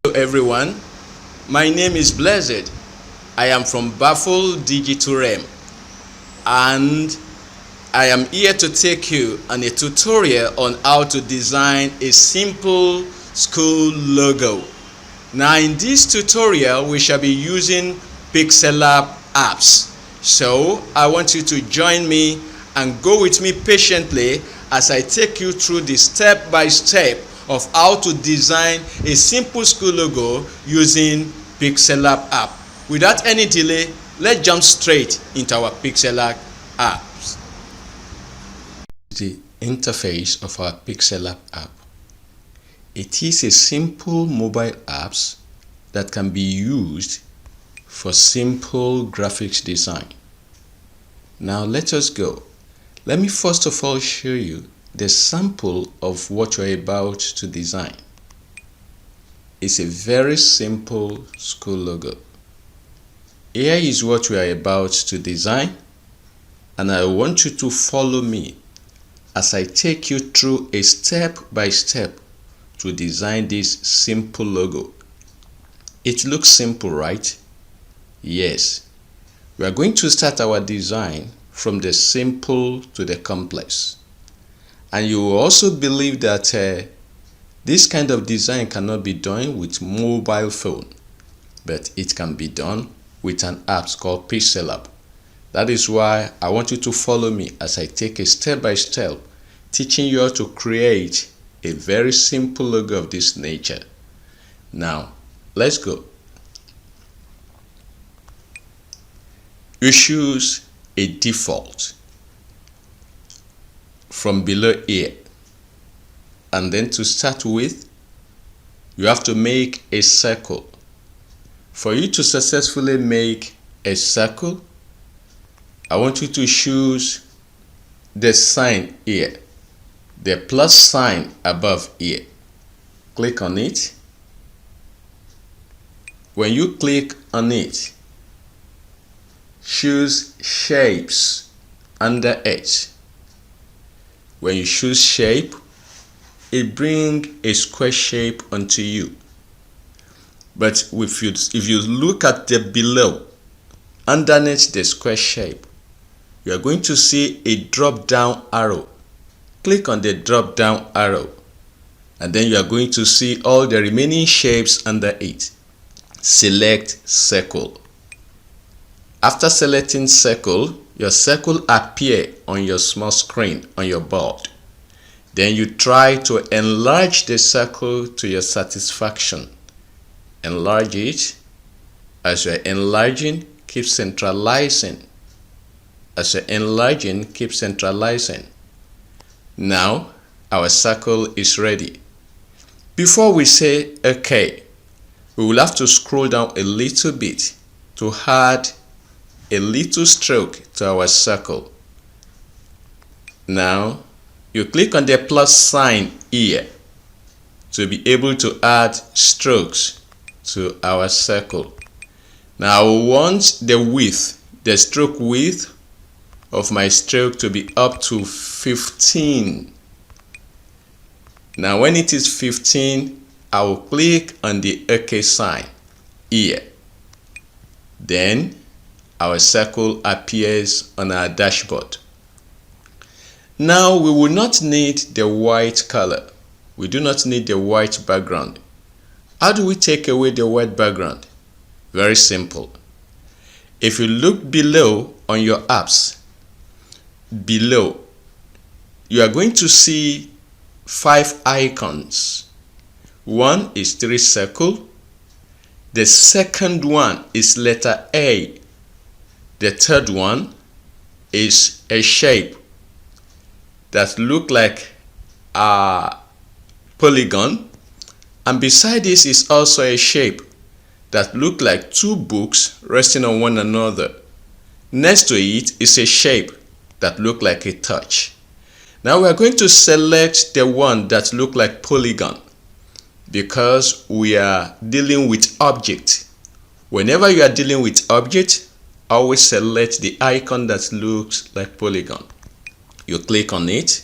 Hello everyone, my name is Blessed. I am from Baffle Digital Realm and I am here to take you on a tutorial on how to design a simple school logo. Now in this tutorial we shall be using Pixellab apps. So I want you to join me and go with me patiently as I take you through the step-by-step of how to design a simple school logo using Pixellab app. Without any delay, let's jump straight into our Pixellab apps. The interface of our Pixellab app. It is a simple mobile apps that can be used for simple graphics design. Now let us go. Let me first of all show you the sample of what you're about to design. It's a very simple school logo. Here is what we are about to design, and I want you to follow me as I take you through a step by step to design this simple logo. It looks simple, right? Yes. We are going to start our design from the simple to the complex. And you will also believe that this kind of design cannot be done with mobile phone, but it can be done with an app called Pixellab. That is why I want you to follow me as I take a step by step, teaching you how to create a very simple logo of this nature. Now, let's go. You choose a default from below here, and then to start with you have to make a circle. For you to successfully make a circle, I want you to choose the sign here, the plus sign above here. Click on it. When you click on it, choose shapes under it. When you choose shape, it brings a square shape onto you. But if you look at the below, underneath the square shape, you are going to see a drop down arrow. Click on the drop down arrow, and then you are going to see all the remaining shapes under it. Select circle. After selecting circle, your circle appears on your small screen on your board. Then you try to enlarge the circle to your satisfaction. Enlarge it. As you're enlarging, keep centralizing. As you're enlarging, keep centralizing. Now, our circle is ready. Before we say OK, we will have to scroll down a little bit to add a little stroke to our circle. Now, you click on the plus sign here to be able to add strokes to our circle. Now, I want the width, the stroke width of my stroke to be up to 15. Now, when it is 15, I will click on the OK sign here. Then, our circle appears on our dashboard. Now we will not need the white color. We do not need the white background. How do we take away the white background? Very simple. If you look below on your apps, below, you are going to see 5 icons. One is 3 circle. The second one is letter A. The third one is a shape that looks like a polygon, and beside this is also a shape that looks like 2 books resting on one another. Next to it is a shape that looks like a touch. Now we are going to select the one that looks like polygon because we are dealing with object. Whenever you are dealing with object, always select the icon that looks like polygon. You click on it,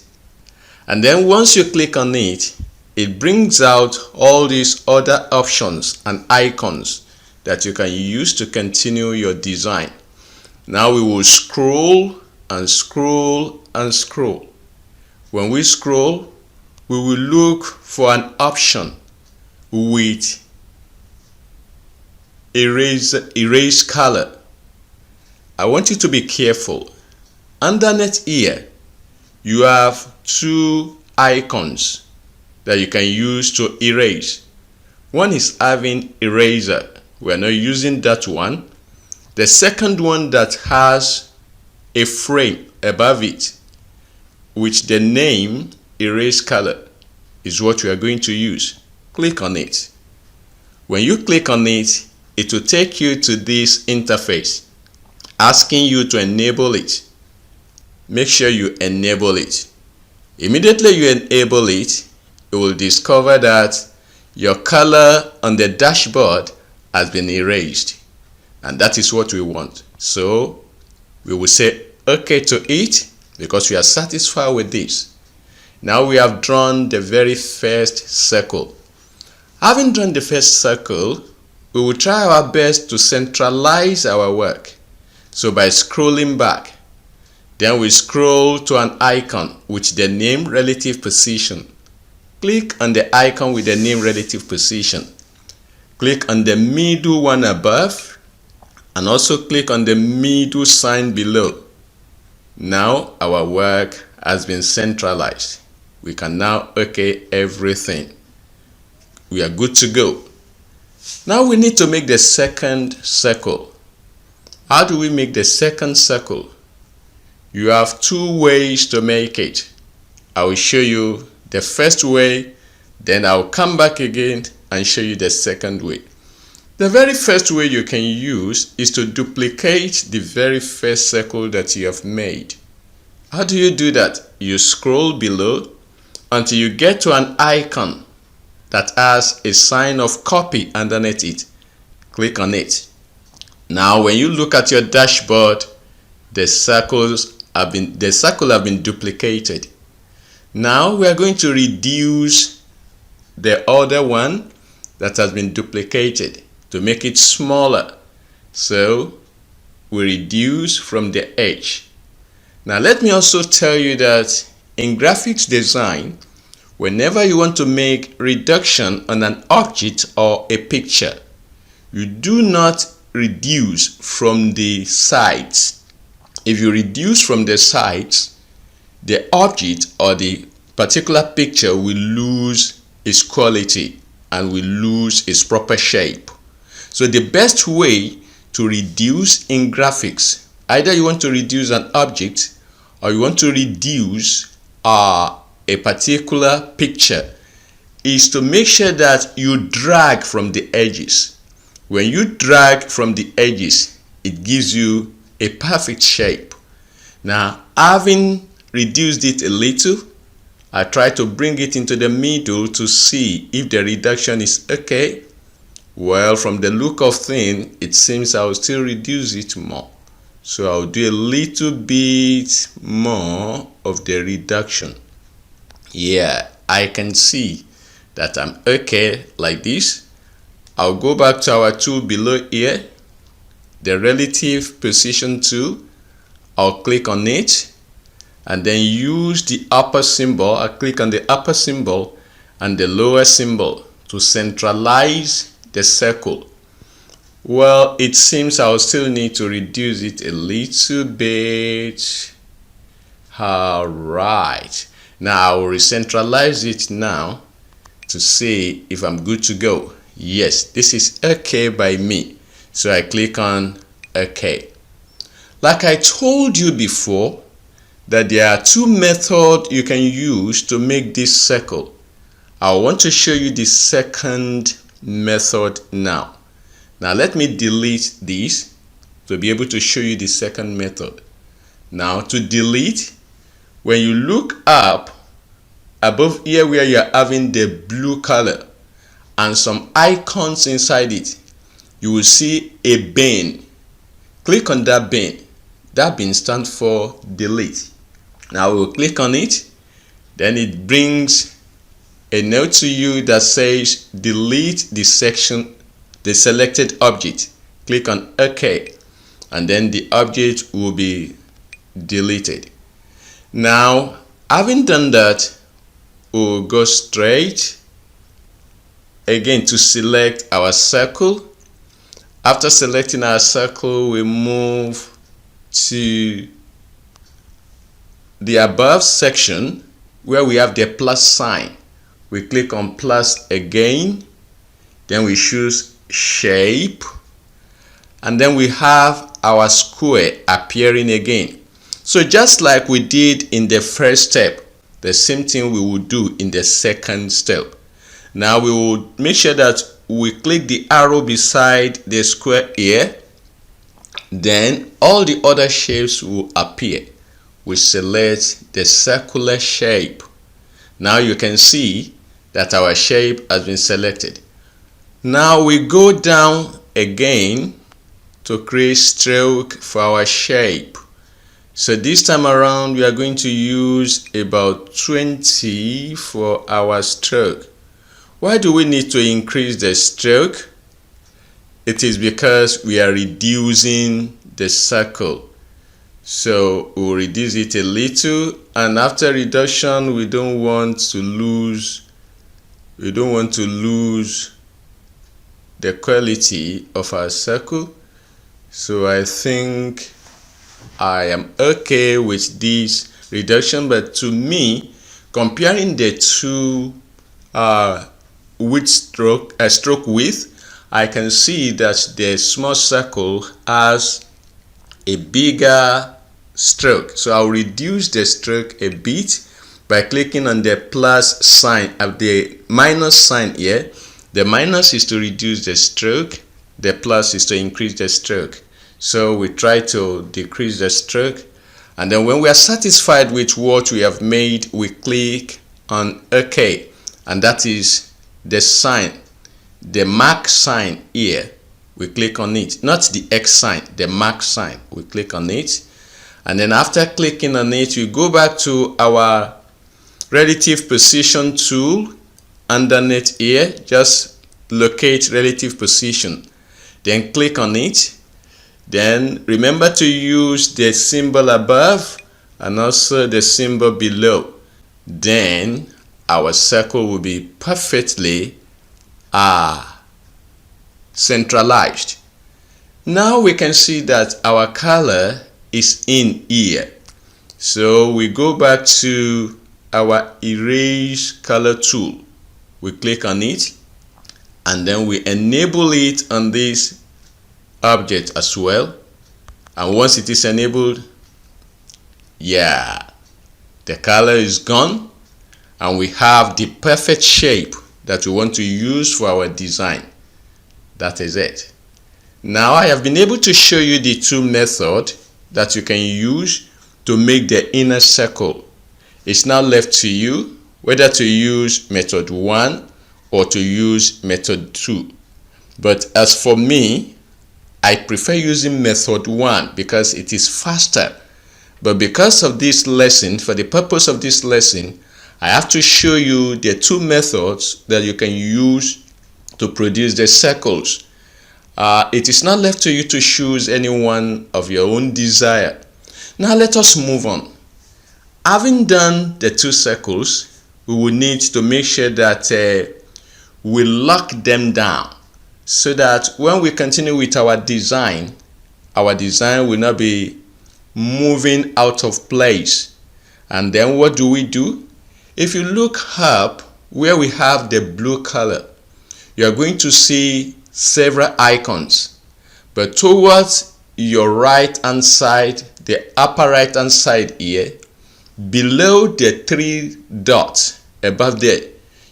and then once you click on it, it brings out all these other options and icons that you can use to continue your design. Now we will scroll and scroll and scroll. When we scroll, we will look for an option with erase color. I want you to be careful. Underneath here, you have two icons that you can use to erase. One is having eraser. We are not using that one. The second one that has a frame above it with the name erase color is what we are going to use. Click on it. When you click on it, it will take you to this interface asking you to enable it. Make sure you enable it. Immediately you enable it, you will discover that your color on the dashboard has been erased, and that is what we want. So we will say OK to it because we are satisfied with this. Now we have drawn the very first circle. Having drawn the first circle, we will try our best to centralize our work. So by scrolling back, then we scroll to an icon with the name relative position. Click on the icon with the name relative position. Click on the middle one above and also click on the middle sign below. Now our work has been centralized. We can now OK everything. We are good to go. Now we need to make the second circle. How do we make the second circle? You have two ways to make it. I will show you the first way, then I'll come back again and show you the second way. The very first way you can use is to duplicate the very first circle that you have made. How do you do that? You scroll below until you get to an icon that has a sign of copy underneath it. Click on it. Now when you look at your dashboard, the circle have been duplicated. Now we are going to reduce the other one that has been duplicated to make it smaller. So we reduce from the edge. Now let me also tell you that in graphics design, whenever you want to make reduction on an object or a picture, you do not reduce from the sides. If you reduce from the sides, the object or the particular picture will lose its quality and will lose its proper shape. So the best way to reduce in graphics, either you want to reduce an object or you want to reduce a particular picture, is to make sure that you drag from the edges. When you drag from the edges, it gives you a perfect shape. Now, having reduced it a little, I try to bring it into the middle to see if the reduction is okay. Well, from the look of things, it seems I'll still reduce it more. So I'll do a little bit more of the reduction. Yeah, I can see that I'm okay like this. I'll go back to our tool below here, the relative position tool. I'll click on it and then use the upper symbol. I'll click on the upper symbol and the lower symbol to centralize the circle. Well, it seems I'll still need to reduce it a little bit. All right. Now I will recentralize it now to see if I'm good to go. Yes, this is okay by me. So I click on OK. Like I told you before, that there are two methods you can use to make this circle. I want to show you the second method now. Now let me delete this to be able to show you the second method. Now to delete, when you look up above here where you're having the blue color and some icons inside it, you will see a bin. Click on that bin. That bin stands for delete. Now we'll click on it. Then it brings a note to you that says delete the selected object. Click on OK, and then the object will be deleted. Now, having done that, we'll go straight again to select our circle. After selecting our circle, we move to the above section where we have the plus sign. We click on plus again, then we choose shape, and then we have our square appearing again. So just like we did in the first step, the same thing we will do in the second step. Now we will make sure that we click the arrow beside the square here, then all the other shapes will appear. We select the circular shape. Now you can see that our shape has been selected. Now we go down again to create stroke for our shape. So this time around we are going to use about 20 for our stroke. Why do we need to increase the stroke? It is because we are reducing the circle. So we'll reduce it a little, and after reduction we don't want to lose the quality of our circle. So I think I am okay with this reduction, but to me, comparing the two stroke width, I can see that the small circle has a bigger stroke. So I'll reduce the stroke a bit by clicking on the plus sign of the minus sign here. The minus is to reduce the stroke, the plus is to increase the stroke. So we try to decrease the stroke, and then when we are satisfied with what we have made, we click on OK, and that is the sign, the mark sign here. We click on it, not the X sign, the mark sign. We click on it, and then after clicking on it, we go back to our relative position tool underneath here. Just locate relative position, then click on it. Then remember to use the symbol above and also the symbol below. Then our circle will be perfectly centralized. Now we can see that our color is in here. So we go back to our erase color tool. We click on it, and then we enable it on this object as well. And once it is enabled, the color is gone, and we have the perfect shape that we want to use for our design. That is it. Now I have been able to show you the two methods that you can use to make the inner circle. It's now left to you whether to use method 1 or to use method 2. But as for me, I prefer using method 1 because it is faster. But because of this lesson, for the purpose of this lesson, I have to show you the two methods that you can use to produce the circles. It is not left to you to choose any one of your own desire. Now let us move on. Having done the two circles, we will need to make sure that we lock them down, so that when we continue with our design will not be moving out of place. And then what do? If you look up where we have the blue color, you are going to see several icons. But towards your right hand side, the upper right hand side here, below the 3 dots above there,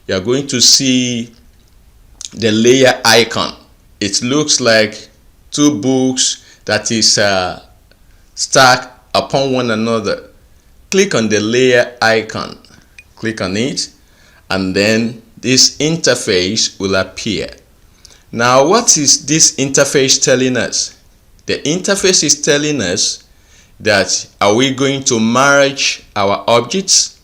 you are going to see the layer icon. It looks like two books that is stacked upon one another. Click on the layer icon, click on it, and then this interface will appear. Now what is this interface telling us? The interface is telling us that are we going to merge our objects?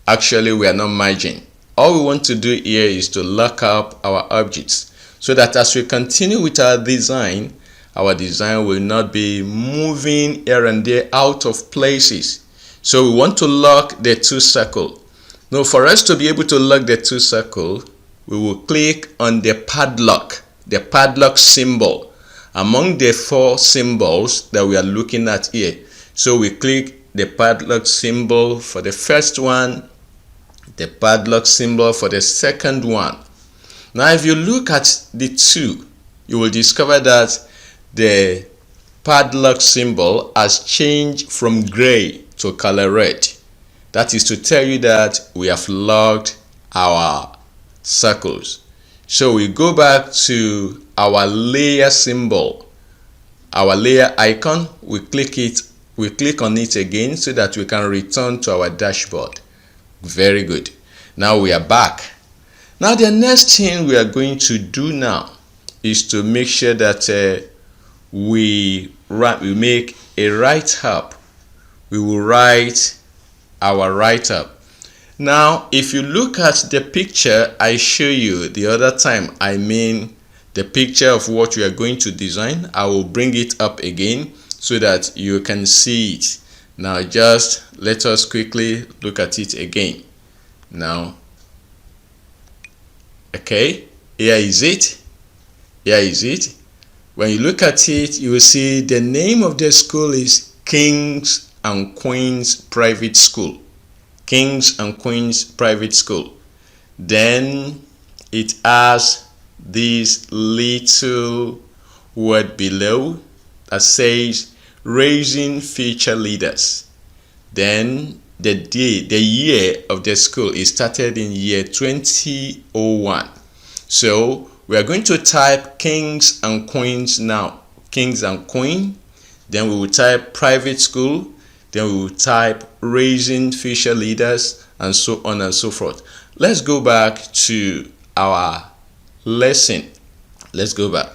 Actually, we are not merging. all we want to do here is to lock up our objects so that as we continue with our design will not be moving here and there out of places. So we want to lock the two circles. Now for us to be able to lock the two circles, we will click on the padlock symbol among the four symbols that we are looking at here. So we click the padlock symbol for the first one, the padlock symbol for the second one. Now if you look at the two, you will discover that the padlock symbol has changed from gray to color red. That is to tell you that we have locked our circles. So we go back to our layer symbol, our layer icon. We click on it again so that we can return to our dashboard. Very good. Now we are back. Now the next thing we are going to do now is to make sure that we make a write-up. We will write our write-up. Now if you look at the picture I show you the other time, I mean the picture of what we are going to design, I will bring it up again so that you can see it. Now just let us quickly look at it again. Now, okay, here is it. When you look at it, you will see the name of the school is Kings and Queens Private School. Kings and Queens Private School. Then it has this little word below that says Raising Future Leaders. Then the year of the school is started in year 2001. So we are going to type Kings and Queens now. Kings and Queen. Then we will type private school. Then we will type Raising Future Leaders, and so on and so forth. Let's go back to our lesson. Let's go back.